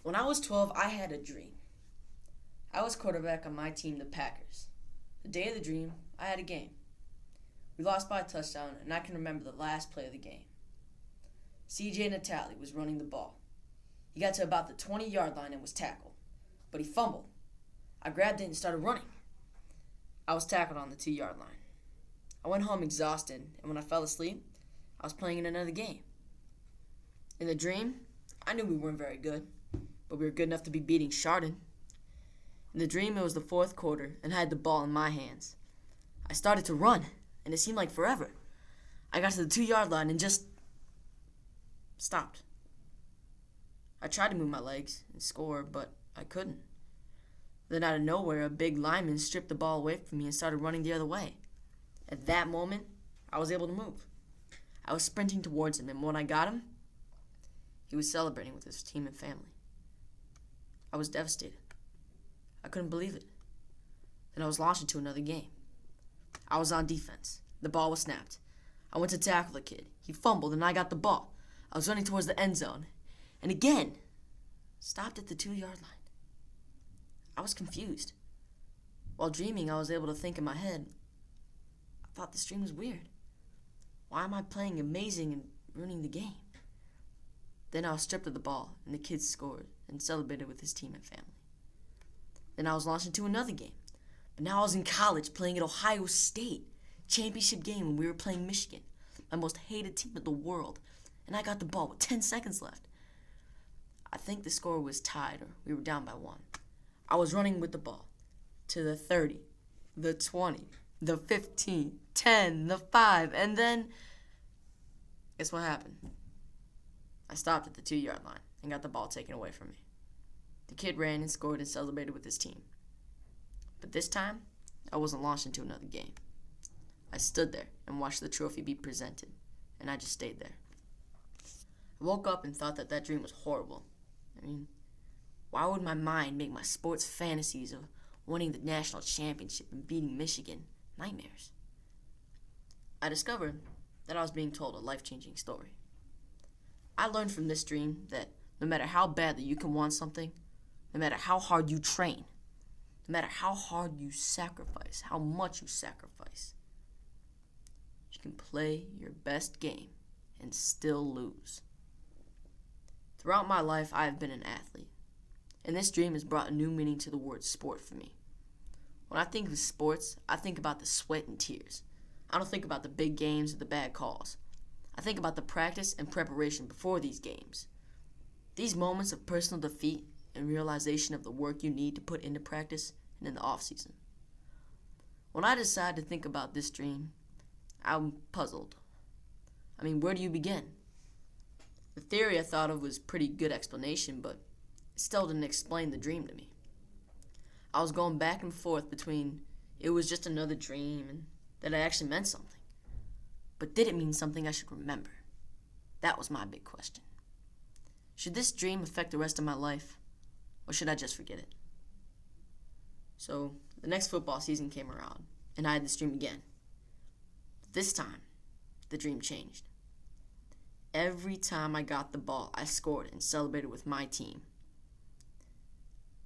When I was 12, I had a dream. I was quarterback on my team, the Packers. The day of the dream, I had a game. We lost by a touchdown, and I can remember the last play of the game. CJ Natale was running the ball. He got to about the 20-yard line and was tackled, but he fumbled. I grabbed it and started running. I was tackled on the 2-yard line. I went home exhausted, and when I fell asleep, I was playing in another game. In the dream, I knew we weren't very good, but we were good enough to be beating Chardon. In the dream, it was the fourth quarter, and I had the ball in my hands. I started to run, and it seemed like forever. I got to the 2-yard line and just stopped. I tried to move my legs and score, but I couldn't. Then out of nowhere, a big lineman stripped the ball away from me and started running the other way. At that moment, I was able to move. I was sprinting towards him, and when I got him, he was celebrating with his team and family. I was devastated. I couldn't believe it. Then I was launched into another game. I was on defense. The ball was snapped. I went to tackle the kid. He fumbled, and I got the ball. I was running towards the end zone, and again, stopped at the 2-yard line. I was confused. While dreaming, I was able to think in my head, I thought this dream was weird. Why am I playing amazing and ruining the game? Then I was stripped of the ball, and the kid scored and celebrated with his team and family. Then I was launched into another game. But now I was in college playing at Ohio State. Championship game when we were playing Michigan, my most hated team in the world. And I got the ball with 10 seconds left. I think the score was tied, or we were down by 1. I was running with the ball to the 30, the 20, the 15, 10, the 5, and then, guess what happened? I stopped at the 2-yard line and got the ball taken away from me. The kid ran and scored and celebrated with his team. But this time, I wasn't launched into another game. I stood there and watched the trophy be presented, and I just stayed there. I woke up and thought that dream was horrible. Why would my mind make my sports fantasies of winning the national championship and beating Michigan nightmares? I discovered that I was being told a life-changing story. I learned from this dream that no matter how badly you can want something, no matter how hard you train, no matter how hard you sacrifice, how much you sacrifice, you can play your best game and still lose. Throughout my life, I have been an athlete, and this dream has brought a new meaning to the word sport for me. When I think of sports, I think about the sweat and tears. I don't think about the big games or the bad calls. I think about the practice and preparation before these games. These moments of personal defeat and realization of the work you need to put into practice and in the off-season. When I decided to think about this dream, I'm puzzled. Where do you begin? The theory I thought of was a pretty good explanation, but it still didn't explain the dream to me. I was going back and forth between it was just another dream and that it actually meant something. But did it mean something I should remember? That was my big question. Should this dream affect the rest of my life, or should I just forget it? So, the next football season came around, and I had this dream again. This time, the dream changed. Every time I got the ball, I scored and celebrated with my team.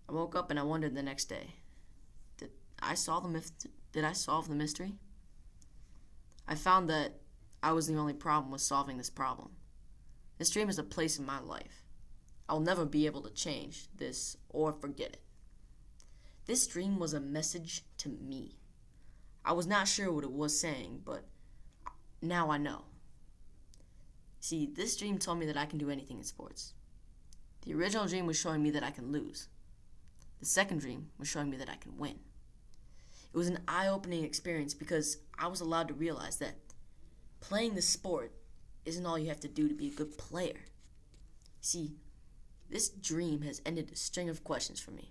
I woke up and I wondered the next day, did I solve the mystery? I found that I was the only problem with solving this problem. This dream is a place in my life. I will never be able to change this or forget it. This dream was a message to me. I was not sure what it was saying, but now I know. See, this dream told me that I can do anything in sports. The original dream was showing me that I can lose. The second dream was showing me that I can win. It was an eye-opening experience because I was allowed to realize that playing the sport isn't all you have to do to be a good player. See, this dream has ended a string of questions for me.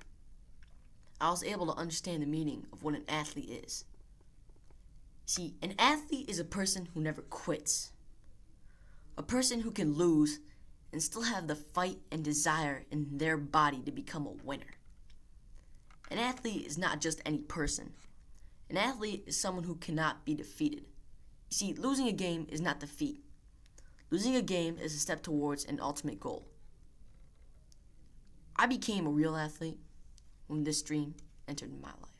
I was able to understand the meaning of what an athlete is. See, an athlete is a person who never quits. A person who can lose and still have the fight and desire in their body to become a winner. An athlete is not just any person. An athlete is someone who cannot be defeated. You see, losing a game is not defeat. Losing a game is a step towards an ultimate goal. I became a real athlete when this dream entered my life.